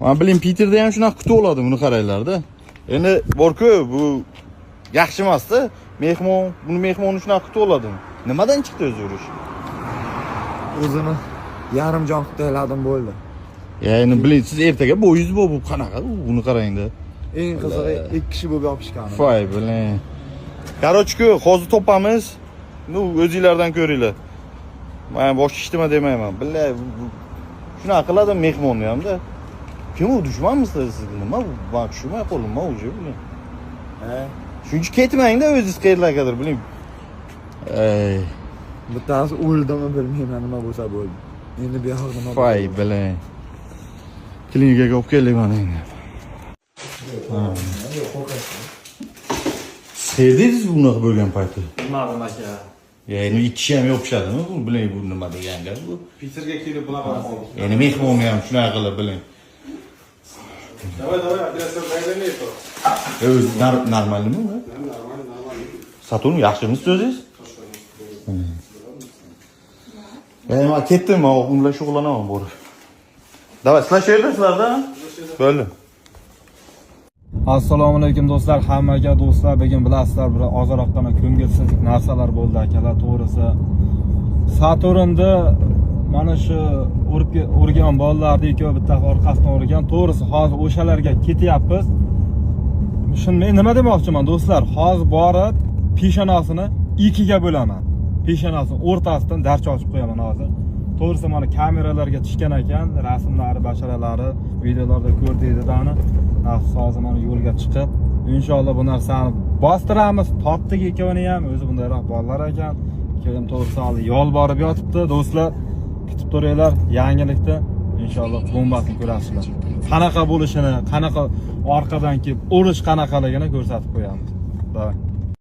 Men bilim Peterda ham shunaqa kutib oladim, buni qaranglar-da. Endi bor-ku, bu yaxshi emas-da. Buni mehmonni shunaqa kutib oladim. Nimadan chiqdi o'zi yurish? O'zini yarim jon qutayladim bo'ldi. Endi biling, siz ertaga bo'yingiz bu qanaqa? Buni qarang-da. Eng qizig'i 2 kishi bo'lib yopishgan. Voy biling. Qarochku, hozir topamiz. O'zingizlardan ko'ringlar. Men boshqa ishtima demayman. Billahi shunaqa qiladi mehmonni ham-da. Kim u, dushmanmisizlar siz? Nima bu? Men tushunmay qoldim, o'zi biling. Shuncha ketmang-da, o'zingiz qayerlargadir biling. Bittasi o'ldimi bilmayman, nima bo'lsa bo'ldi. Endi bu yoq nima? Voy biling. Klinikaga olib kelayman endi. Sevdingiz bunaqa bo'lgan payti? Bilmadim aka. Endi ikki kishi ham yopishadimi? Bu biling bu nima degan gap bu? Peterga kelib bunaqa qildi. Endi mehmonni ham shunaqa qilib biling. Давай, операция baylanaylik. O'zi normalmi bu? Normal. Saturn yaxshimisiz o'zingiz? Men ketdim, men bunlar shug'ullanaman borib. Davay, sizlar shu yerda sizlarda? Bo'ldi. Assalomu alaykum do'stlar, hammaga do'stlar, bugun bilasizlar, bir ozroqdan ko'ngilsizlik narsalar bo'ldi akalar, to'g'risi. Saturnda mana shu urgan bolalarni ikkovi bitta orqasidan urgan. To'g'risi, hozir o'shalarga ketyapmiz. Shuni men nima demoqchiman do'stlar? Hozir borib peshonasini ikkiga bo'laman. Peshonasini o'rtasidan darcha ochib qo'yaman hozir. To'g'risi mana kameralarga tushgan ekan, rasmlari, basharalari, videolarda ko'rdingizlarni. Hozir mana yo'lga chiqib, inshaalloh bu narsani bostiramiz. Topdik ikkovini ham, o'zi bundayroq bolalar ekan. Ikkovim to'g'risi hali yol borib yotibdi do'stlar. Kutib turinglar, yangilikda inshaalloh bombasini ko'rasizlar. Qanaqa bo'lishini, qanaqa orqadan kelib urish qanaqaligini ko'rsatib qo'yamiz. Davay.